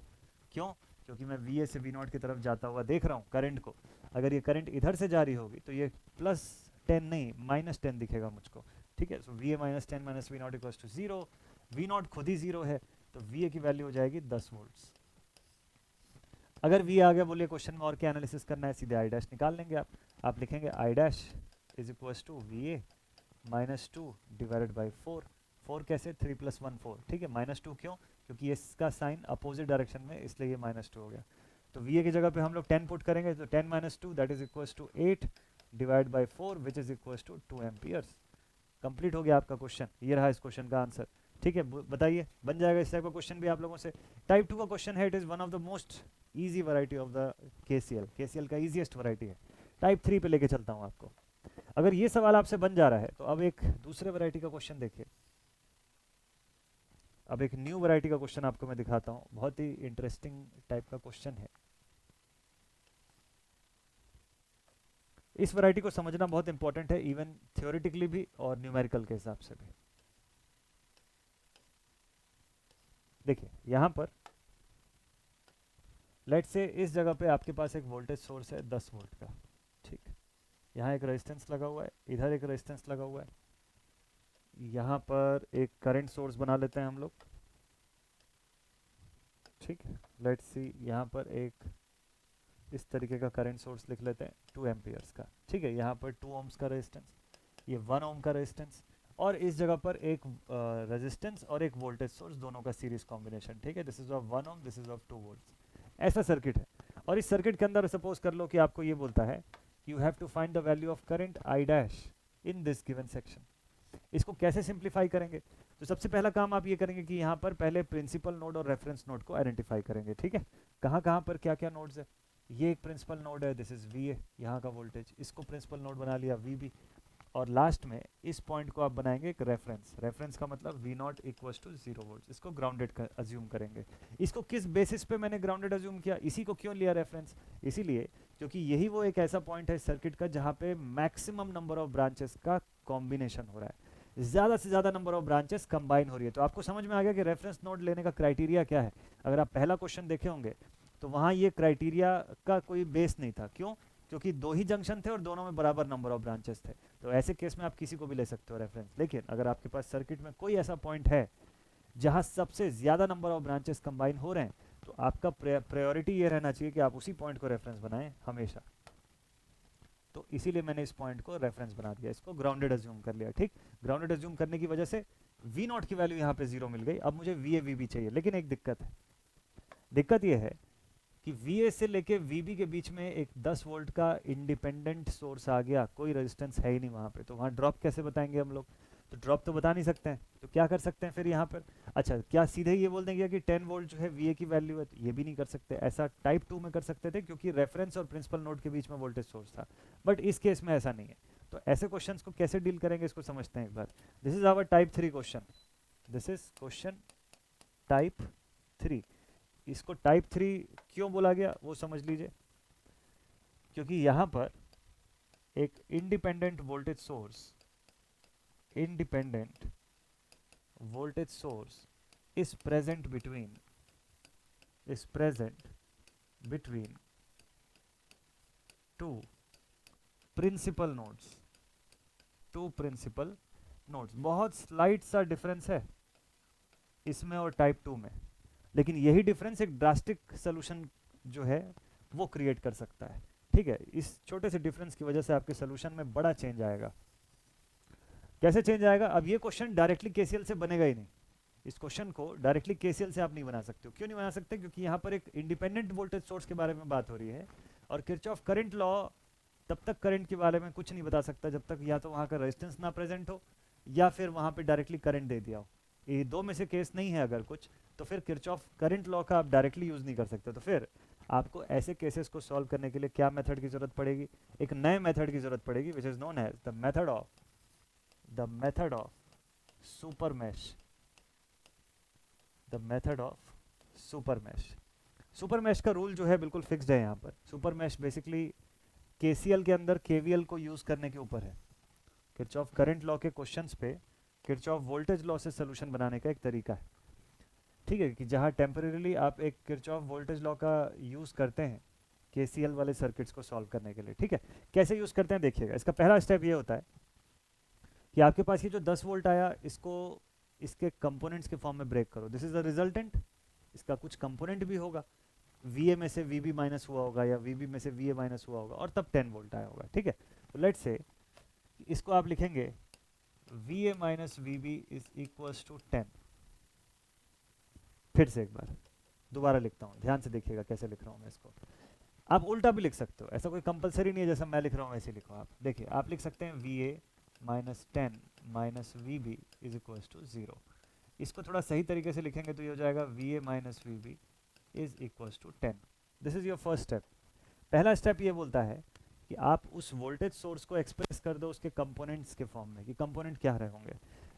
S1: क्यों, क्योंकि मैं वी ए से वी नॉट की तरफ जाता हुआ देख रहा हूँ करंट को। अगर ये करंट इधर से जारी होगी तो ये +10 नहीं -10 दिखेगा मुझको, ठीक है। So V A -10 minus V not equals to 0, V not खुद ही 0 है, तो वी ए की वैल्यू हो जाएगी 10 वोल्ट्स। अगर वी आ गया बोलिए क्वेश्चन में और क्या एनालिसिस करना है, सीधे आई डैश निकाल लेंगे आप लिखेंगे I dash is equals to V A minus two divided by 4 कैसे 3 + 1 4, ठीक है। -2 क्यों, क्योंकि इसका साइन अपोजिट डायरेक्शन में, इसलिए ये -2 हो गया। तो वी ए की जगह पे हम लोग 10 पुट करेंगे, तो 10 - 2 that is equals to 8 divide by 4 which is equals to 2 amperes. Complete हो गया आपका क्वेश्चन, ये रहा इस क्वेश्चन का आंसर, ठीक है। बताइए, बन जाएगा इस टाइप का क्वेश्चन भी आप लोगों से। टाइप 2 का क्वेश्चन है, it is one of the most easy variety of the KCL का ईजीएस्ट वैरायटी है। टाइप 3 पे लेके चलता हूँ आपको। अगर ये सवाल आपसे बन जा रहा है तो अब एक दूसरे वैरायटी का क्वेश्चन देखिए। अब एक न्यू वैरायटी का क्वेश्चन आपको मैं दिखाता हूँ, बहुत ही इंटरेस्टिंग टाइप का क्वेश्चन है। इस वैरायटी को समझना बहुत इंपॉर्टेंट है, इवन थ्योरेटिकली भी और न्यूमेरिकल के हिसाब से भी। देखिए यहाँ पर लेट्स से इस जगह पे आपके पास एक वोल्टेज सोर्स है 10 वोल्ट का, ठीक। यहाँ एक रेजिस्टेंस लगा हुआ है, इधर एक रेजिस्टेंस लगा हुआ है, यहाँ पर एक करंट सोर्स बना लेते हैं हम लोग, ठीक है। लेट्स सी यहाँ पर एक इस तरीके का करंट सोर्स लिख लेते हैं 2 एम्पियर्स का, ठीक है। यहाँ पर 2 ओम्स का रेजिस्टेंस, ये 1 ओम का रेजिस्टेंस, और इस जगह पर एक रेजिस्टेंस और एक वोल्टेज सोर्स, दोनों का सीरीज कॉम्बिनेशन, ठीक है। This is of 1 ohm, this is of 2 volts. ऐसा सर्किट है, और इस सर्किट के अंदर सपोज कर लो कि आपको ये बोलता है you have to find the value of current I dash in this given section. इसको कैसे सिंप्लीफाई करेंगे, तो सबसे पहला काम आप ये करेंगे कि यहाँ पर पहले प्रिंसिपल नोड और रेफरेंस नोड को आइडेंटिफाई करेंगे, ठीक है। कहाँ पर क्या क्या नोड्स है, ये एक प्रिंसिपल नोड है, दिस इज वी ए, यहाँ का वोल्टेज, इसको प्रिंसिपल नोड बना लिया वी बी, और लास्ट में इस पॉइंट को आप बनाएंगे एक रेफरेंस का मतलब V not equals to 0 volt, इसको ग्राउंडेड अज्यूम करेंगे। इसको किस बेसिस पे मैंने ग्राउंडेड अज्यूम किया, इसी को क्यों लिया रेफरेंस, इसीलिए क्योंकि यही वो एक ऐसा पॉइंट है सर्किट का जहाँ पे मैक्सिमम नंबर ऑफ ब्रांचेस का कॉम्बिनेशन हो रहा है, ज़्यादा से ज़्यादा नंबर ऑफ ब्रांचेस कंबाइन हो रही है। तो आपको समझ में आ गया कि रेफरेंस नोड लेने का क्राइटेरिया क्या है। अगर आप पहला क्वेश्चन देखे होंगे तो वहाँ ये क्राइटेरिया का कोई बेस नहीं था, क्यों, क्योंकि 2 ही जंक्शन थे और दोनों में बराबर नंबर ऑफ ब्रांचेस थे। तो ऐसे केस में आप किसी को भी ले सकते हो रेफरेंस। लेकिन अगर आपके पास सर्किट में कोई ऐसा पॉइंट है जहां सबसे ज़्यादा नंबर ऑफ ब्रांचेस कंबाइन हो रहे हैं, तो आपका प्रायोरिटी ये रहना चाहिए कि आप उसी पॉइंट को रेफरेंस बनाएं हमेशा। तो इसीलिए मैंने इस पॉइंट को रेफरेंस बना दिया, इसको ग्राउंडेड अज्यूम कर लिया, ठीक। ग्राउंडेड अज्यूम करने की वजह से वी नॉट की वैल्यू यहाँ पे 0 मिल गई। अब मुझे वी ए वी बी चाहिए, लेकिन एक दिक्कत है। दिक्कत ये है कि वी से लेके वी के बीच में एक 10 वोल्ट का इंडिपेंडेंट सोर्स आ गया, कोई रेजिस्टेंस है ही नहीं वहाँ पे, तो वहाँ ड्रॉप कैसे बताएंगे हम लोग, तो ड्रॉप तो बता नहीं सकते हैं। तो क्या कर सकते हैं फिर यहाँ पर, अच्छा क्या सीधे ये बोल देंगे कि 10 वोल्ट जो है वी की वैल्यू है, तो ये भी नहीं कर सकते। ऐसा टाइप 2 में कर सकते थे क्योंकि रेफरेंस और प्रिंसिपल नोड के बीच में वोल्टेज सोर्स था, बट इस केस में ऐसा नहीं है। तो ऐसे क्वेश्चंस को कैसे डील करेंगे इसको समझते हैं एक बार। This is our type 3 question, this is question type 3। इसको टाइप 3 क्यों बोला गया वो समझ लीजिए, क्योंकि यहां पर एक independent voltage source is present between two principal nodes. बहुत स्लाइट सा डिफरेंस है इसमें और टाइप 2 में, लेकिन यही डिफरेंस एक ड्रास्टिक सोल्यूशन जो है वो क्रिएट कर सकता है, ठीक है। इस छोटे से डिफरेंस की वजह से आपके सोल्यूशन में बड़ा चेंज आएगा। कैसे चेंज आएगा, अब ये क्वेश्चन डायरेक्टली केसीएल से बनेगा ही नहीं। इस क्वेश्चन को डायरेक्टली केसीएल से आप नहीं बना सकते हो। क्यों नहीं बना सकते, क्योंकि यहाँ पर एक इंडिपेंडेंट वोल्टेज सोर्स के बारे में बात हो रही है, और किरचॉफ करंट लॉ तब तक करंट के बारे में कुछ नहीं बता सकता जब तक या तो वहाँ का रेजिस्टेंस ना प्रेजेंट हो या फिर वहाँ पे डायरेक्टली करंट दे दिया हो। ये दो में से केस नहीं है अगर कुछ, तो फिर किरचॉफ करंट लॉ का आप डायरेक्टली यूज नहीं कर सकते। तो फिर आपको ऐसे केसेस को सॉल्व करने के लिए क्या मेथड की जरूरत पड़ेगी, एक नए मेथड की जरूरत पड़ेगी, which is known as the method of super mesh का रूल जो है बिल्कुल फिक्स्ड है यहाँ पर। सुपर मैश बेसिकली केसीएल के अंदर केवीएल को यूज करने के ऊपर है। किरचॉफ करंट लॉ के क्वेश्चंस पे किरचॉफ वोल्टेज लॉ से सोल्यूशन बनाने का एक तरीका है, ठीक है, कि जहां टेम्परेरीली आप एक किरचॉफ वोल्टेज लॉ का यूज करते हैं केसीएल वाले सर्किट्स को सॉल्व करने के लिए, ठीक है। कैसे यूज करते हैं देखिएगा। इसका पहला स्टेप ये होता है कि आपके पास ये जो 10 वोल्ट आया इसको इसके कंपोनेंट्स के फॉर्म में ब्रेक करो। दिस इज द रिजल्टेंट, इसका कुछ कंपोनेंट भी होगा, वी ए में से वी बी माइनस हुआ होगा या वी बी में से वी ए माइनस हुआ होगा और तब 10 वोल्ट आया होगा, ठीक है। तो लेट्स से इसको आप लिखेंगे V A minus V B is equals to 10। फिर से एक बार दोबारा लिखता हूँ, ध्यान से देखिएगा कैसे लिख रहा हूँ मैं इसको। आप उल्टा भी लिख सकते हो, ऐसा कोई कंपलसरी नहीं है, जैसा मैं लिख रहा हूँ वैसे लिखो आप। देखिए आप लिख सकते हैं V A minus 10 minus V B is equals to 0। इसको थोड़ा सही तरीके से लिखेंगे तो ये हो जाएगा V A minus V B is equals to 10। This is your first step. पहला स्टेप ये बोलता है कि आप उस वोल्टेज सोर्स को एक्सप्रेस कर दो उसके कंपोनेंट्स के फॉर्म में, कि कंपोनेंट क्या रहे होंगे।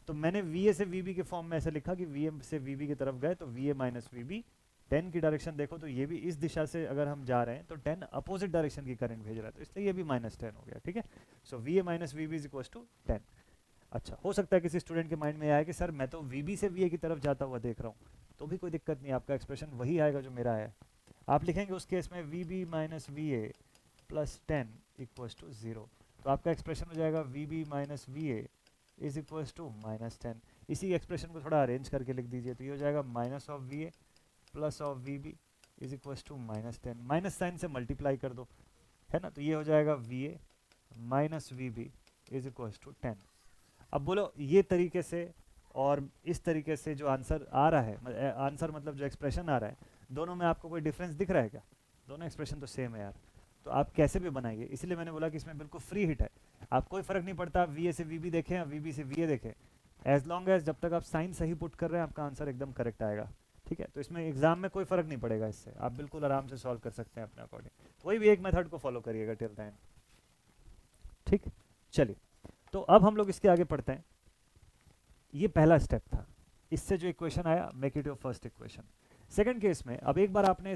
S1: तो मैंने वी ए से वी बी के फॉर्म में ऐसे लिखा कि वी ए से वी बी की तरफ गए तो V A minus V B 10 की डायरेक्शन देखो तो ये भी इस दिशा से अगर हम जा रहे हैं तो 10 अपोजिट डायरेक्शन की करंट भेज रहा है, तो इसलिए ये भी -10 हो गया, ठीक है। So V A minus V B is equal to 10। अच्छा, हो सकता है किसी स्टूडेंट के माइंड में आया कि सर मैं तो वी बी से वी ए की तरफ जाता हुआ देख रहा हूँ, तो भी कोई दिक्कत नहीं, आपका एक्सप्रेशन वही आएगा जो मेरा है। आप लिखेंगे उस केस में V B minus V A plus 10 equals to 0। तो आपका एक्सप्रेशन हो जाएगा V B minus V A is equals to -10। इसी एक्सप्रेशन को थोड़ा अरेंज करके लिख दीजिए, तो ये हो जाएगा minus of V A plus of V B is equals to -10। Minus sign से मल्टीप्लाई कर दो, है ना, तो ये हो जाएगा V A minus V B is equals to 10। अब बोलो ये तरीके से और इस तरीके से जो आंसर आ रहा है, आंसर मतलब जो एक्सप्रेशन आ रहा है, दोनों में आपको कोई डिफरेंस दिख रहा है क्या? दोनों एक्सप्रेशन तो सेम है यार, तो आप कैसे भी बनाइए। इसलिए मैंने बोला कि इसमें बिल्कुल फ्री हिट है, आप कोई फर्क नहीं पड़ता वी ए से वी बी देखें या वी बी से वी ए देखें, एज लॉन्ग एज जब तक आप साइन सही पुट कर रहे हैं आपका आंसर एकदम करेक्ट आएगा, ठीक है। तो इसमें एग्जाम में कोई फर्क नहीं पड़ेगा, इससे आप बिल्कुल आराम से सॉल्व कर सकते हैं अपने अकॉर्डिंग। कोई भी एक मेथड को फॉलो करिएगा टिल द एंड, ठीक। चलिए, तो अब हम लोग इसके आगे पढ़ते हैं। ये पहला स्टेप था, इससे जो इक्वेशन आया make it your first equation. Second case में अब एक बार आपने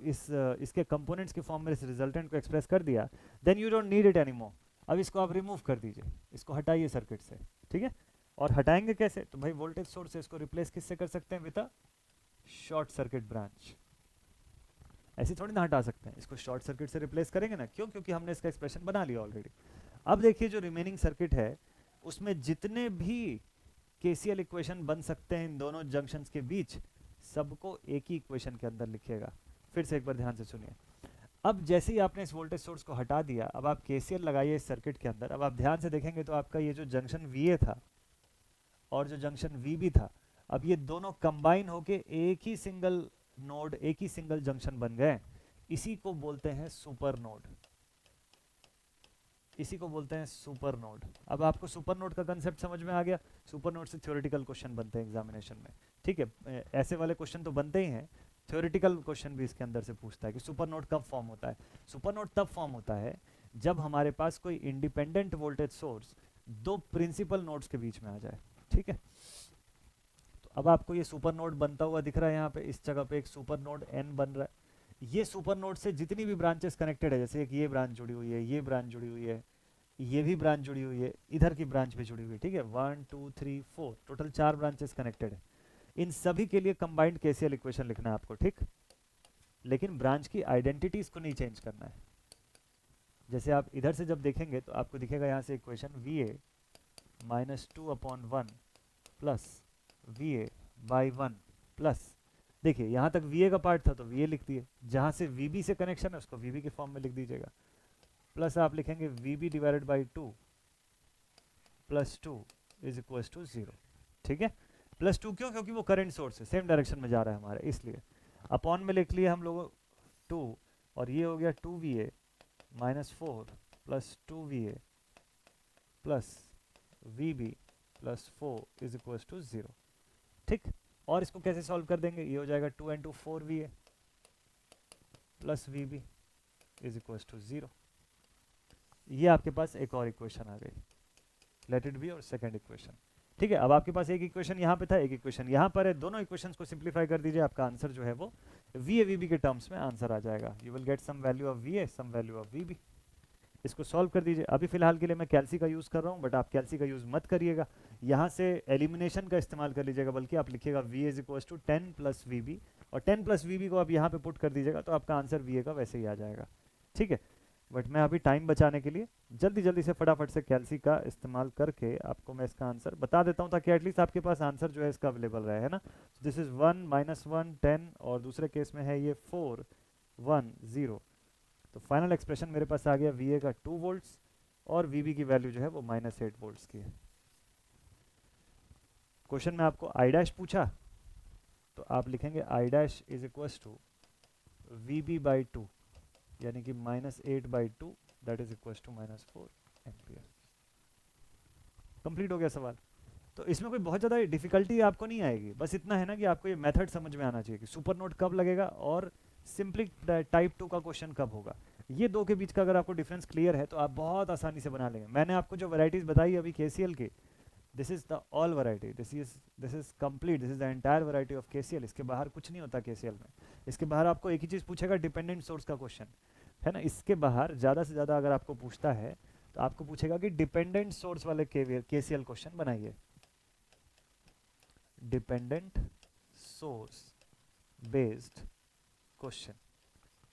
S1: इसके कंपोनेंट्स के फॉर्म में इस रिजल्टेंट को एक्सप्रेस कर दिया, then you don't need it anymore. अब इसको आप रिमूव कर दीजिए, इसको हटाइए सर्किट से, ठीक है। और हटाएंगे कैसे? तो भाई वोल्टेज सोर्स से इसको रिप्लेस किससे कर सकते हैं? With a short circuit branch. ऐसे थोड़ी ना हटा सकते हैं, इसको शॉर्ट सर्किट से रिप्लेस करेंगे ना, क्यों? क्योंकि हमने इसका एक्सप्रेशन बना लिया ऑलरेडी। अब देखिए जो रिमेनिंग सर्किट है उसमें जितने भी केसीएल इक्वेशन बन सकते हैं इन दोनों जंक्शंस के बीच, सबको एक ही इक्वेशन के अंदर लिखिएगा। फिर से एक बार ध्यान से सुनिए। अब जैसे ही आपने इस वोल्टेज सोर्स को हटा दिया, अब आप केसीएल लगाइए इस सर्किट के अंदर। अब आप ध्यान से देखेंगे तो आपका ये जो जंक्शन वीए था और जो जंक्शन वीबी था, अब ये दोनों कंबाइन होके एक ही सिंगल नोड, एक ही सिंगल जंक्शन बन गए। इसी को बोलते हैं सुपर नोड, इसी को बोलते हैं सुपर नोड। अब आपको सुपर नोड का कंसेप्ट समझ में आ गया। सुपर नोड से थ्योरेटिकल क्वेश्चन बनते हैं एग्जामिनेशन में, ठीक है। ऐसे वाले क्वेश्चन तो बनते ही हैं, थ्योरेटिकल क्वेश्चन भी इसके अंदर से पूछता है कि सुपर नोड कब फॉर्म होता है। सुपर नोड तब फॉर्म होता है जब हमारे पास कोई इंडिपेंडेंट वोल्टेज सोर्स दो प्रिंसिपल नोड्स के बीच में आ जाए, ठीक है। तो अब आपको ये सुपर नोड बनता हुआ दिख रहा है, यहाँ पे इस जगह पे एक सुपर नोड n बन रहा है। ये सुपर नोड से जितनी भी ब्रांचेस कनेक्टेड है, जैसे एक ये ब्रांच जुड़ी हुई है, ये ब्रांच जुड़ी हुई है, ये भी ब्रांच जुड़ी हुई है, इधर की ब्रांच भी जुड़ी हुई है, ठीक है। 1 2 3 4 टोटल 4 ब्रांचेस कनेक्टेड है। इन सभी के लिए कंबाइंड केसीएल इक्वेशन लिखना है आपको, ठीक। लेकिन ब्रांच की आइडेंटिटीज को नहीं चेंज करना है। जैसे आप इधर से जब देखेंगे तो आपको दिखेगा यहाँ से equation V A -2/1 plus V A by 1 plus, देखिए यहाँ तक वी ए का पार्ट था तो वी ए लिख दिए, जहाँ से वी बी से कनेक्शन है उसको वी बी के फॉर्म में लिख दीजिएगा, प्लस आप लिखेंगे V B divided by 2 plus 2 is equal to 0, ठीक है। प्लस 2 क्यों? क्योंकि वो करंट सोर्स है, सेम डायरेक्शन में जा रहा है हमारे, इसलिए अपॉन में लिख लिया हम लोग 2, और ये हो गया 2va -4 plus 2va plus vb plus 4 is equal to 0, ठीक। और इसको कैसे सॉल्व कर देंगे? ये हो जाएगा 2 into 4va plus vb is equal to 0। ये आपके पास एक और इक्वेशन आ गई, लेट इट बी और सेकंड इक्वेशन, ठीक है। अब आपके पास एक इक्वेशन यहाँ पे था, एक इक्वेशन यहाँ पर है, दोनों इक्वेशंस को सिंप्लीफाई कर दीजिए, आपका आंसर जो है वो वी ए वी बी के टर्म्स में आंसर आ जाएगा। You will get some value of V A, some value of V B. इसको सॉल्व कर दीजिए। अभी फिलहाल के लिए मैं कैल्सी का यूज़ कर रहा हूँ, बट आप कैल्सी का यूज़ मत करिएगा, यहाँ से एलिमिनेशन का इस्तेमाल कर लीजिएगा, बल्कि आप लिखिएगा V is equal to 10 plus V B, और 10 प्लस वी बी को आप यहाँ पे पुट कर दीजिएगा तो आपका आंसर वी ए का वैसे ही आ जाएगा, ठीक है। बट मैं अभी टाइम बचाने के लिए जल्दी जल्दी से फटाफट से कैलसी का इस्तेमाल करके आपको मैं इसका आंसर बता देता हूँ, ताकि एटलीस्ट आपके पास आंसर जो है इसका अवेलेबल रहे, है ना। दिस इज 1 -1 10, और दूसरे केस में है ये 4 1 0। तो फाइनल एक्सप्रेशन मेरे पास आ गया वी ए का 2 वोल्ट्स, और वी बी की वैल्यू जो है वो -8 वोल्ट्स की है। क्वेश्चन में आपको आई डैश पूछा, तो आप लिखेंगे I dash is equals to V B by 2, यानी कि -8/2, that is equals to -4 ampere. Complete हो गया सवाल। तो इसमें कोई बहुत ज़्यादा डिफिकल्टी आपको नहीं आएगी, बस इतना है ना कि आपको ये मेथड समझ में आना चाहिए कि सुपर नोड कब लगेगा और सिंपली टाइप 2 का क्वेश्चन कब होगा। ये दो के बीच का अगर आपको डिफरेंस क्लियर है तो आप बहुत आसानी से बना लेंगे। मैंने आपको जो वैरायटीज बताई अभी केसीएल की, this is the all variety, this is complete, this is the entire variety of KCL. इसके बाहर कुछ नहीं होता केसीएल में। इसके बाहर आपको एक ही चीज़ पूछेगा, डिपेंडेंट सोर्स का क्वेश्चन, है ना। इसके बाहर ज़्यादा से ज़्यादा अगर आपको पूछता है तो आपको पूछेगा कि डिपेंडेंट सोर्स वाले केसीएल क्वेश्चन बनाइए, डिपेंडेंट सोर्स बेस्ड क्वेश्चन।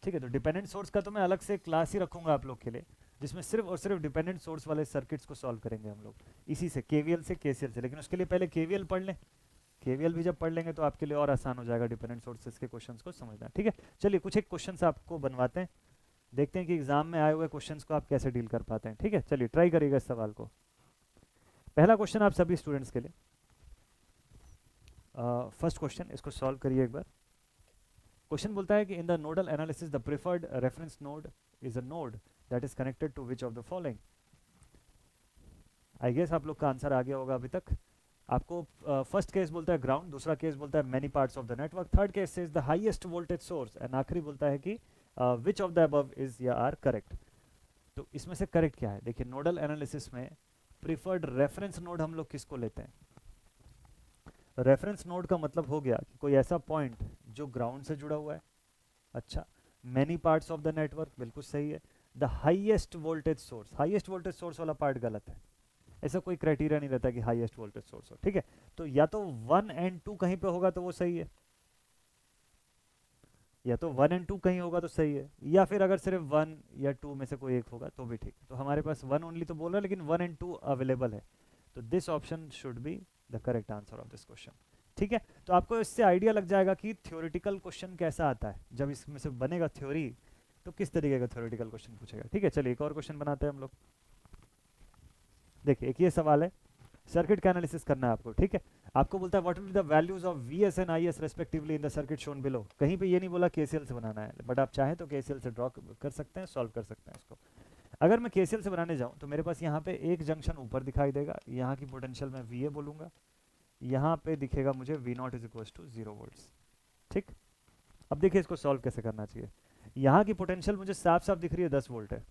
S1: ठीक है, तो डिपेंडेंट सोर्स का तो मैं अलग से क्लास ही रखूंगा आप लोग के लिए, जिसमें सिर्फ और सिर्फ डिपेंडेंट सोर्स वाले सर्किट्स को सॉल्व करेंगे हम लोग, इसी से केवीएल से केसीएल से। लेकिन उसके लिए पहले केवीएल पढ़ लें। केवीएल भी जब पढ़ लेंगे तो आपके लिए और आसान हो जाएगा डिपेंडेंट सोर्सेज के क्वेश्चंस को समझना। ठीक है, चलिए कुछ एक क्वेश्चंस आपको बनवाते हैं, देखते हैं कि एग्जाम में आए हुए क्वेश्चंस को आप कैसे डील कर पाते हैं। ठीक है, चलिए ट्राई करिएगा इस सवाल को। पहला क्वेश्चन आप सभी स्टूडेंट्स के लिए, फर्स्ट क्वेश्चन, इसको सॉल्व करिए एक बार। क्वेश्चन बोलता है कि in the nodal analysis the preferred reference node is a node that is connected to which of the following. I guess आप लोग का आंसर आ गया होगा अभी तक। आपको फर्स्ट केस बोलता है ग्राउंड, दूसरा केस बोलता है many parts of the network, third case is the highest voltage source, and आखिरी बोलता है कि विच ऑफ द अबव इज या आर करेक्ट। तो इसमें से करेक्ट क्या है? देखिए, नोडल एनालिसिस में प्रिफर्ड रेफरेंस नोड हम लोग किसको लेते हैं? रेफरेंस नोड का मतलब हो गया कि कोई ऐसा पॉइंट जो ग्राउंड से जुड़ा हुआ है। अच्छा, many parts of the network, बिल्कुल सही है। The highest voltage source, highest voltage source वाला पार्ट गलत है, ऐसा कोई क्राइटेरिया नहीं रहता कि हाईएस्ट वोल्टेज सोर्स हो। ठीक है, तो या तो 1 एंड 2 कहीं पे होगा तो वो सही है, या तो 1 एंड 2 कहीं होगा तो सही है, या फिर अगर सिर्फ 1 या 2 में से कोई एक होगा तो भी ठीक है। तो हमारे पास 1 ओनली तो बोल रहा है, लेकिन 1 एंड 2 अवेलेबल है, तो this option should be the correct answer of this question. ठीक है, तो आपको इससे आइडिया लग जाएगा कि थ्योरेटिकल क्वेश्चन कैसा आता है। जब इसमें से बनेगा थ्योरी तो किस तरीके का थ्योरेटिकल क्वेश्चन पूछेगा। ठीक है, चलिए एक और क्वेश्चन बनाते हैं हम लोग। देखिए, एक ये सवाल है, सर्किट का एनालिसिस करना है आपको। ठीक है, आपको बोलता है what will be the values of VS and IS respectively in the circuit shown below. कहीं पे ये नहीं बोला केसीएल से बनाना है, बट आप चाहें तो केसीएल से ड्रॉ कर सकते हैं, सॉल्व कर सकते हैं इसको। अगर मैं केसीएल से बनाने जाऊं तो मेरे पास यहाँ पे एक जंक्शन ऊपर दिखाई देगा, यहाँ की पोटेंशियल मैं वी ए बोलूंगा, यहाँ पे दिखेगा मुझे V not is equal to 0 volts. ठीक, अब देखिए इसको सॉल्व कैसे करना चाहिए। यहाँ की पोटेंशियल मुझे साफ साफ दिख रही है 10 वोल्ट है,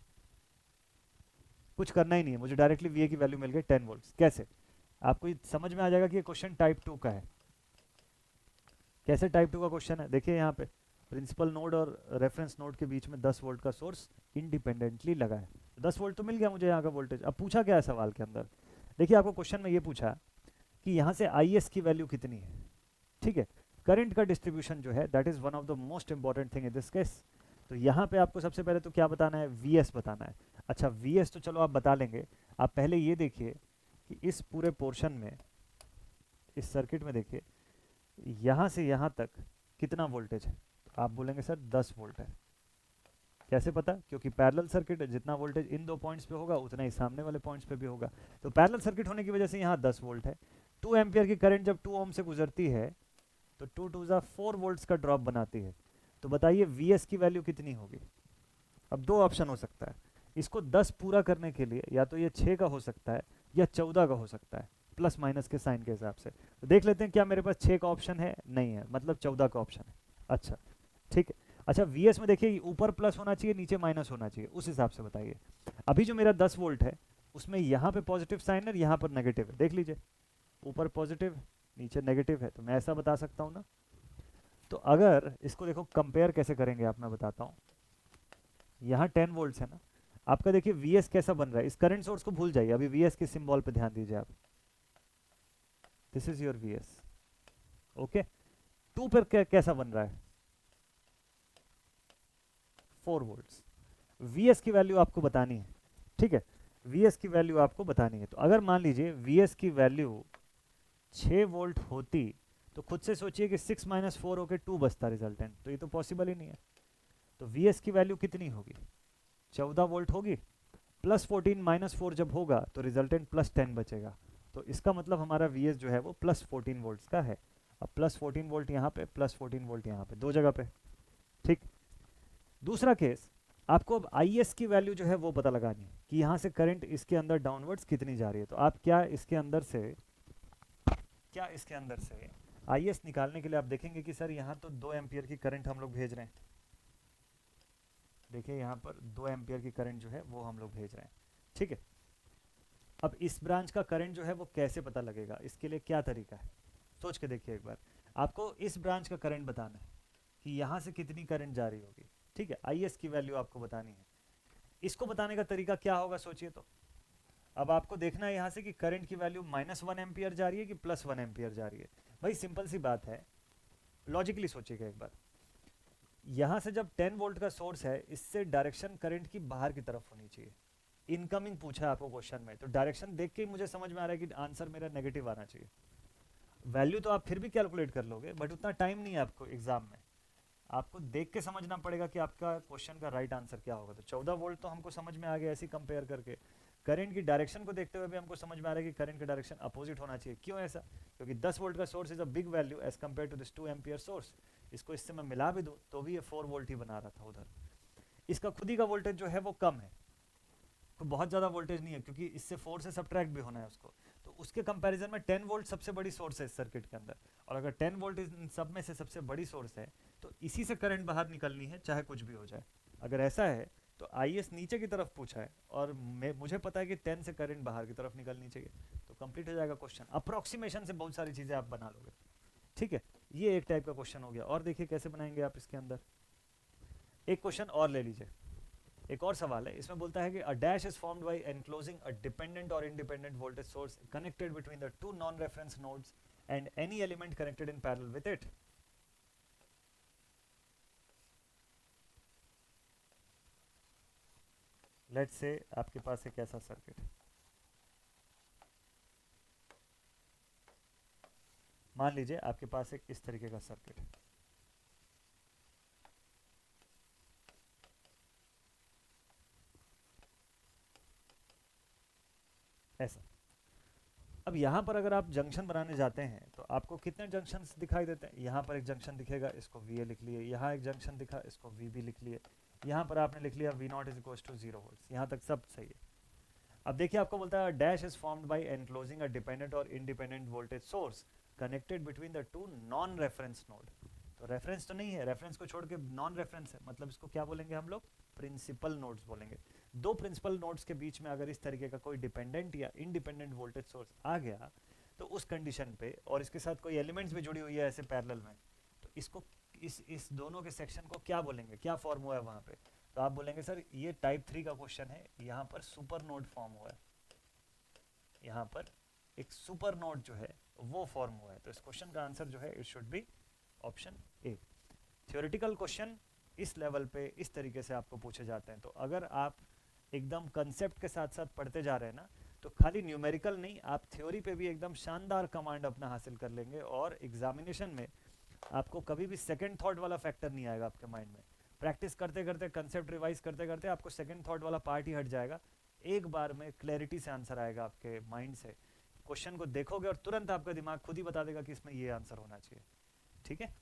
S1: कुछ करना ही नहीं है, मुझे डायरेक्टली वी ए की वैल्यू मिल गई 10 वोल्ट। कैसे? आपको ये समझ में आ जाएगा कि ये क्वेश्चन टाइप 2 का है। कैसे टाइप 2 का क्वेश्चन है? देखिए यहाँ पे प्रिंसिपल नोड और रेफरेंस नोड के बीच में 10 वोल्ट का सोर्स इंडिपेंडेंटली लगा है, 10 वोल्ट तो मिल गया मुझे यहाँ का वोल्टेज। अब पूछा क्या है सवाल के अंदर? देखिए, आपको क्वेश्चन में ये पूछा कि यहाँ से आई एस की वैल्यू कितनी है। ठीक है, करंट का डिस्ट्रीब्यूशन जो है that is one of the most important thing in this case. तो यहाँ पे आपको सबसे पहले तो क्या बताना है? वी एस बताना है। अच्छा, वी एस तो चलो आप बता लेंगे, आप पहले ये देखिए कि इस पूरे पोर्शन में, इस सर्किट में देखिए यहाँ से यहाँ तक कितना वोल्टेज है। तो आप बोलेंगे सर 10 वोल्ट है। कैसे पता? क्योंकि पैरेलल सर्किट है, जितना वोल्टेज इन दो पॉइंट्स पे होगा उतना ही सामने वाले पॉइंट्स पे भी होगा। तो पैरेलल सर्किट होने की वजह से यहाँ 10 वोल्ट है। 2 एम्पियर की करंट जब 2 ओम से गुजरती है तो 2 टू जा 4 वोल्ट्स का ड्रॉप बनाती है। तो बताइए वी एस की वैल्यू कितनी होगी? अब दो ऑप्शन हो सकता है, इसको 10 पूरा करने के लिए या तो ये 6 का हो सकता है या 14 का हो सकता है, प्लस माइनस के साइन के हिसाब से। तो देख लेते हैं क्या मेरे पास 6 का ऑप्शन है? नहीं है, मतलब 14 का ऑप्शन है। अच्छा, ठीक है। अच्छा, वी एस में देखिए ऊपर प्लस होना चाहिए, नीचे माइनस होना चाहिए, उस हिसाब से बताइए। अभी जो मेरा 10 वोल्ट है उसमें यहाँ पे पॉजिटिव साइन है, यहाँ पर नेगेटिव है, देख लीजिए, ऊपर पॉजिटिव नीचे नेगेटिव है, तो मैं ऐसा बता सकता हूँ ना। तो अगर इसको देखो कंपेयर कैसे करेंगे आप, मैं बताता हूँ। यहाँ 10 वोल्ट्स है ना, आपका देखिए वी एस कैसा बन रहा है। इस करंट सोर्स को भूल जाइए, अभी वी एस के सिंबल पे ध्यान दीजिए आप। This is your V S, okay. 2 पर कैसा बन रहा है? 4 वोल्ट्स। वी एस की वैल्यू आपको बतानी है, ठीक है, वी एस की वैल्यू आपको बतानी है। तो अगर मान लीजिए वी एस की वैल्यू 6 वोल्ट होती, तो खुद से सोचिए कि 6 माइनस 4 होकर 2 बचता रिजल्टेंट, तो ये तो पॉसिबल ही नहीं है। तो वी एस की वैल्यू कितनी होगी, 14 वोल्ट होगी, प्लस 14 माइनस 4 जब होगा तो रिजल्टेंट प्लस 10 बचेगा। तो इसका मतलब हमारा वी एस जो है वो प्लस 14 वोल्ट का है। अब प्लस 14 वोल्ट यहाँ पे, प्लस 14 वोल्ट यहाँ पे, दो जगह पे, ठीक। दूसरा केस, आपको अब आई एस की वैल्यू जो है वो पता लगानी है कि यहाँ से करंट इसके अंदर डाउनवर्ड्स कितनी जा रही है। तो आप क्या इसके अंदर से आई एस निकालने के लिए आप देखेंगे कि सर यहाँ तो 2 एम्पियर की करंट हम लोग भेज रहे हैं। देखिए यहाँ पर 2 एम्पियर की करंट जो है वो हम लोग भेज रहे हैं, ठीक है। अब इस ब्रांच का करंट जो है वो कैसे पता लगेगा, इसके लिए क्या तरीका है, सोच के देखिए एक बार। आपको इस ब्रांच का करंट बताना है कि यहाँ से कितनी करंट जा रही होगी, ठीक है, आई एस की वैल्यू आपको बतानी है। इसको बताने का तरीका क्या होगा सोचिए तो। अब आपको देखना है यहाँ से कि करंट की वैल्यू -1 एम्पियर जा रही है कि +1 एम्पियर जा रही है। भाई सिंपल सी बात है, लॉजिकली सोचिएगा एक बार। यहाँ से जब 10 वोल्ट का सोर्स है, इससे डायरेक्शन करंट की बाहर की तरफ होनी चाहिए। इनकमिंग पूछा है आपको क्वेश्चन में, तो डायरेक्शन देख के ही मुझे समझ में आ रहा है कि आंसर मेरा नेगेटिव आना चाहिए। वैल्यू तो आप फिर भी कैलकुलेट कर लोगे, बट उतना टाइम नहीं है आपको एग्जाम में। आपको देख के समझना पड़ेगा कि आपका क्वेश्चन का राइट आंसर क्या होगा। तो 14 वोल्ट तो हमको समझ में आ गया ऐसे कंपेयर करके। करंट की डायरेक्शन को देखते हुए भी हमको समझ में आ रहा है कि करंट का डायरेक्शन अपोजिट होना चाहिए। क्यों ऐसा, क्योंकि 10 वोल्ट का source is a big value as compare to this 2 ampere source. इसको इससे मैं मिला भी दूं तो भी ये 4 वोल्ट ही बना रहा था उधर। इसका खुद ही का वोल्टेज जो है वो कम है, तो बहुत ज़्यादा वोल्टेज नहीं है, क्योंकि इससे 4 से सब्ट्रैक्ट भी होना है उसको। तो उसके कंपैरिजन में 10 वोल्ट सबसे बड़ी सोर्स है इस सर्किट के अंदर। और अगर 10 वोल्ट इन सब में से सबसे बड़ी सोर्स है, तो इसी से करंट बाहर निकलनी है चाहे कुछ भी हो जाए। अगर ऐसा है तो आई एस नीचे की तरफ पूछा है, और मुझे पता है कि 10 से करंट बाहर की तरफ निकलनी चाहिए, तो कंप्लीट हो जाएगा क्वेश्चन। अप्रोक्सीमेशन से बहुत सारी चीज़ें आप बना लोगे, ठीक है। ये एक टाइप का क्वेश्चन हो गया। और देखिए कैसे बनाएंगे आप इसके अंदर। एक क्वेश्चन और ले लीजिए, एक और सवाल है। इसमें बोलता है कि a dash is formed by enclosing a dependent और independent voltage source connected between the two non reference nodes and any element connected in parallel with it. Let's say आपके पास एक ऐसा सर्किट, मान लीजिए आपके पास एक इस तरीके का सर्किट है, ऐसा। अब यहाँ पर अगर आप जंक्शन बनाने जाते हैं तो आपको कितने जंक्शन दिखाई देते हैं। यहाँ पर एक जंक्शन दिखेगा, इसको वी ए लिख लिए। यहाँ एक जंक्शन दिखा, इसको वी बी लिख लिए। यहाँ पर आपने लिख लिया V not is equal to 0 volt. यहाँ तक सब सही है। अब देखिए आपको बोलता है dash is formed by enclosing a dependent और independent voltage source connected between the two non reference node. तो रेफरेंस तो नहीं है, रेफरेंस को छोड़ के नॉन रेफरेंस है, मतलब इसको क्या बोलेंगे हम लोग, प्रिंसिपल नोड्स बोलेंगे। दो प्रिंसिपल नोड्स के बीच में अगर इस तरीके का कोई डिपेंडेंट या इंडिपेंडेंट वोल्टेज सोर्स आ गया, तो उस कंडीशन पे, और इसके साथ कोई एलिमेंट्स भी जुड़ी हुई है ऐसे पैरेलल में, तो इसको इस दोनों के सेक्शन को क्या बोलेंगे, क्या फॉर्म हुआ है वहां पे। तो आप बोलेंगे सर ये टाइप 3 का क्वेश्चन है, यहाँ पर सुपर नोड फॉर्म हुआ है, यहाँ पर एक सुपर नोड जो है वो फॉर्म हुआ है। तो इस क्वेश्चन का आंसर जो है it should be option A. Theoretical question इस लेवल पे इस तरीके से आपको पूछे जाते हैं। तो अगर आप एकदम कंसेप्ट के साथ साथ पढ़ते जा रहे हैं ना, तो खाली न्यूमेरिकल नहीं, आप थ्योरी पे भी एकदम शानदार कमांड अपना हासिल कर लेंगे, और एग्जामिनेशन में आपको कभी भी सेकंड थॉट वाला फैक्टर नहीं आएगा आपके माइंड में। प्रैक्टिस करते करते, कंसेप्ट रिवाइज करते करते आपको सेकंड थॉट वाला पार्ट ही हट जाएगा। एक बार में क्लैरिटी से आंसर आएगा आपके माइंड से। क्वेश्चन को देखोगे और तुरंत आपका दिमाग खुद ही बता देगा कि इसमें ये आंसर होना चाहिए, ठीक है।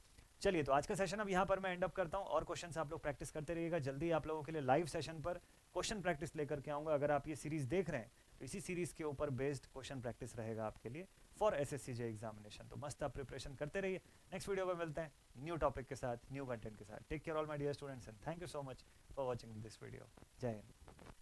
S1: चलिए, तो आज का सेशन अब यहाँ पर मैं एंड अप करता हूँ, और क्वेश्चन आप लोग प्रैक्टिस करते रहिएगा। जल्दी आप लोगों के लिए लाइव सेशन पर क्वेश्चन प्रैक्टिस लेकर के आऊँगा। अगर आप ये सीरीज देख रहे हैं तो इसी सीरीज के ऊपर बेस्ड क्वेश्चन प्रैक्टिस रहेगा आपके लिए फॉर एसएससी जे एग्जामिनेशन। तो मस्त आप प्रिपरेशन करते रहिए। नेक्स्ट वीडियो में मिलते हैं न्यू टॉपिक के साथ, न्यू कंटेंट के साथ। Take care all my dear students and thank you so much for watching this video. जय हिंद।